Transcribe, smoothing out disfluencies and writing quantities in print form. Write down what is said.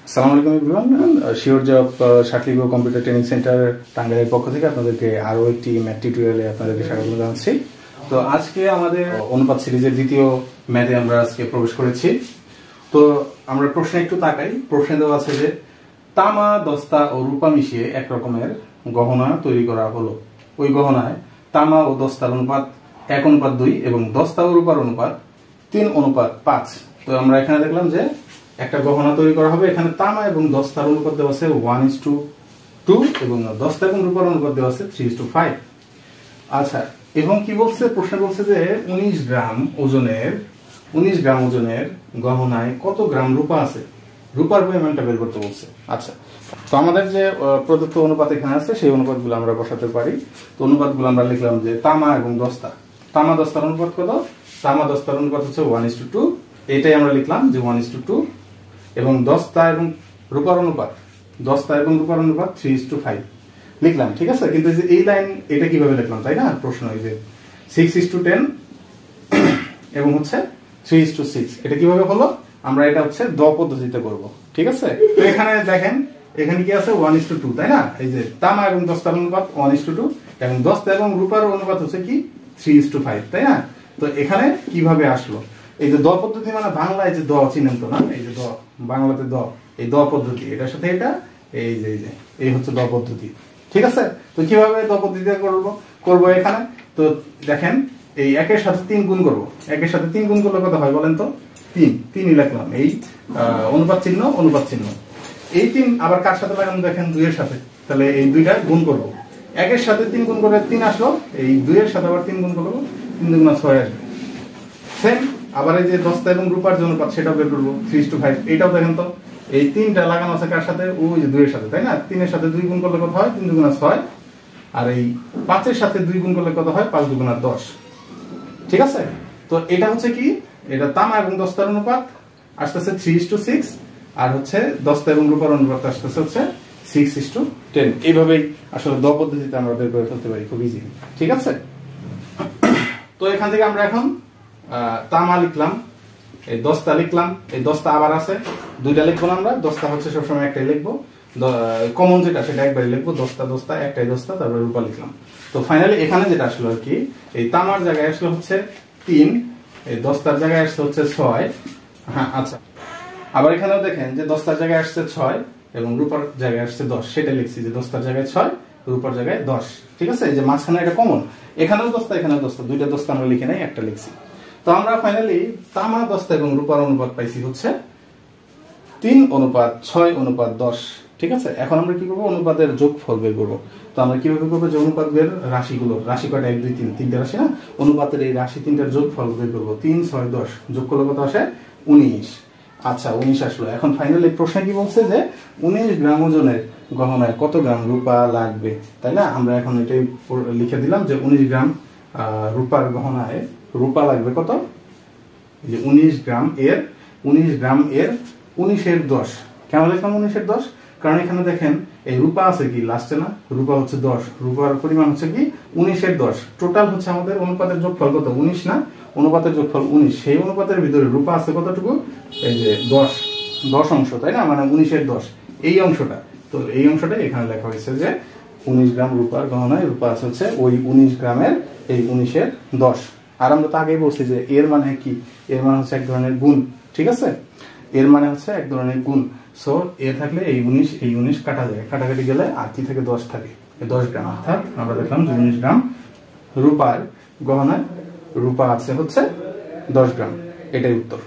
আসসালামু আলাইকুম everyone, sure job শাকলিগো কম্পিউটার ট্রেনিং সেন্টার টাঙ্গাইলের পক্ষ থেকে আপনাদেরকে আরও একটি ম্যাথ টিউটোরিয়ালে আপনাদেরকে স্বাগত জানাচ্ছি। তো আজকে আমাদের অনুপাত সিরিজের দ্বিতীয় ম্যাথে আমরা আজকে প্রবেশ করেছি। তো আমরা প্রশ্নে একটু তাকাই। প্রশ্নে দেওয়া আছে যে তামা, দস্তা ও রূপা মিশিয়ে এক রকমের গহনা তৈরি করা হলো। ওই গহনায় তামা ও দস্তার অনুপাত 1:2 এবং দস্তা ও রূপার অনুপাত 3:5। তো আমরা এখানে দেখলাম যে একটা গহনা তৈরি করা হবে। এখানে তামা এবং দস্তার অনুপাত দেওয়া আছে 1:2 এবং দস্তা এবং রূপার অনুপাত দেওয়া আছে 3:5। আচ্ছা, এবং কি বলছে, প্রশ্ন বলছে যে 19 গ্রাম ওজনের গহনায় কত গ্রাম রূপা আছে, রূপার পরিমাণটা বের করতে বলছে। আচ্ছা, তো আমাদের যে প্রদত্ত অনুপাত এখানে আছে সেই অনুপাতগুলো আমরা বসাতে পারি। তো অনুপাতগুলো আমরা লিখলাম যে তামা এবং দস্তা, তামা দস্তার অনুপাত কত, তামা দস্তার অনুপাত হচ্ছে 1:2, এটাই আমরা লিখলাম যে 1:2। এবং দস্তা এবং রূপার অনুপাত 3:5 লিখলাম, ঠিক আছে। কিন্তু এই লাইন এটা কিভাবে লিখলাম, তাই না? প্রশ্ন এই যে 6:10 এবং হচ্ছে 3:6, এটা কিভাবে হলো? আমরা এটা হচ্ছে দ পদ্ধতিতে করব, ঠিক আছে। তো এখানে দেখেন, এখানে কি আছে 1:2, তাই না? এই যে তামা এবং দস্তার অনুপাত 1:2 এবং দস্তা এবং রূপার অনুপাত হচ্ছে কি 3:5, তাই না? তো এখানে কিভাবে আসলো? এই যে দ পদ্ধতি মানে বাংলায় যে দ চিনেন তো না, এই যে দ, বাংলাতে দ, এই দ পদ্ধতি, এটার সাথে এটা এই হচ্ছে দ পদ্ধতি, ঠিক আছে। তো কিভাবে দ পদ্ধতিতে করব এখানে? তো দেখেন, এই 1-এর সাথে 3 গুণ করব। 1-এর সাথে 3 গুণ করলে কত হয় বলেন তো? 3 লিখলাম, এই অনুপাত চিহ্ন এই 3 আবার কার সাথে লাগানো? দেখেন 2-এর সাথে। তাহলে এই 2টা গুণ করব। 1-এর সাথে 3 গুণ করলে 3 আসলো, এই 2-এর সাথে আবার 3 গুণ করব, 3 2 6 আসবে। সেম আবার এই যে দস্তা এবং রূপার যে অনুপাত সেটাও বের করবো 3:5। এইটাও দেখেন তো, এই 3টা লাগানো আছে কার সাথে? ওই যে 2-এর সাথে, তাই না? 3-এর সাথে 2 গুণ করলে কত হয়? 3 2 6। আর এই 5-এর সাথে 2 গুণ করলে কত হয়? 5 2 10, ঠিক আছে। তো এটা হচ্ছে কি, এটা তামা এবং দস্তার অনুপাত আসতেছে 3:6, আর হচ্ছে দস্তা এবং রূপার অনুপাত আসতেছে হচ্ছে 6:10। এইভাবেই আসলে দ পদ্ধতিতে আমরা বের করে ফেলতে পারি খুব ইজি, ঠিক আছে। তো এখান থেকে আমরা এখন তামা লিখলাম, এই দস্তা লিখলাম, এই দস্তা আবার আছে 2টা লিখবো না আমরা, দস্তা হচ্ছে সবসময় একটাই লিখবো, কমন যেটা সেটা একবারই লিখবো, দস্তা একটাই দস্তা, তারপরে রূপা লিখলাম। তো ফাইনালি এখানে যেটা আসলো আর কি, এই তামার জায়গায় আসলো হচ্ছে 3, এই দস্তার জায়গায় আসছে হচ্ছে 6। হ্যাঁ, আচ্ছা, আবার এখানেও দেখেন যে দস্তার জায়গায় আসছে 6 এবং রূপার জায়গায় আসছে 10, সেটা লিখছি যে দস্তার জায়গায় 6, রূপার জায়গায় 10, ঠিক আছে। এই যে মাঝখানে এটা কমন, এখানেও দস্তা এখানেও দস্তা, 2টা দস্তা আমরা লিখে নাই, একটা লিখছি। তো আমরা ফাইনালি তামা, দস্তা এবং রূপার অনুপাত পাইছি হচ্ছে 3:6:10, ঠিক আছে। এখন আমরা কি করবো? অনুপাতের যোগফল বের করবো। তো আমরা কিভাবে করবো? যে অনুপাতের রাশিগুলো, রাশি কয়টা? 1 2 3, 3টে রাশি না? অনুপাতের এই রাশি 3টার যোগফল বের করবো। 3 6 10 যোগ করলে কত আসে? 19। আচ্ছা, 19 আসলো। এখন ফাইনালি প্রশ্ন কি বলছে যে 19 গ্রাম ওজনের গহনায় কত গ্রাম রূপা লাগবে, তাই না? আমরা এখন এটাই লিখে দিলাম যে 19 গ্রাম রূপার গহনায় রূপা লাগবে কত? এই যে 19 গ্রাম এর 19/10। কেন লিখলাম 19/10? কারণ এখানে দেখেন এই রূপা আছে কি লাস্টে না, রূপা হচ্ছে 10, রূপার পরিমাণ হচ্ছে কি 19/10। টোটাল হচ্ছে আমাদের অনুপাতের যোগফল কত? 19 না? অনুপাতের যোগফল 19, সেই অনুপাতের ভিতরে রূপা আছে কতটুকু? এই যে 10 অংশ, তাই না? মানে 19/10 এই অংশটা। তো এই অংশটাই এখানে লেখা হয়েছে যে 19 গ্রাম রূপার গহনায় রূপা আছে হচ্ছে ওই 19 গ্রামের এই 19/10। আর আমরা তো আগেই বলছি যে এর মানে কি, এর মানে হচ্ছে এক ধরনের গুণ, ঠিক আছে। এর মানে হচ্ছে এক ধরনের গুণ। সো এ থাকলে এই 19 কাটা যায়, কাটাকাটি গেলে আর কি থাকে? 10 থাকে, 10 গ্রাম। অর্থাৎ আমরা দেখলাম যে 19 গ্রাম রূপার গহনায় রূপা আছে হচ্ছে 10 গ্রাম, এটাই উত্তর।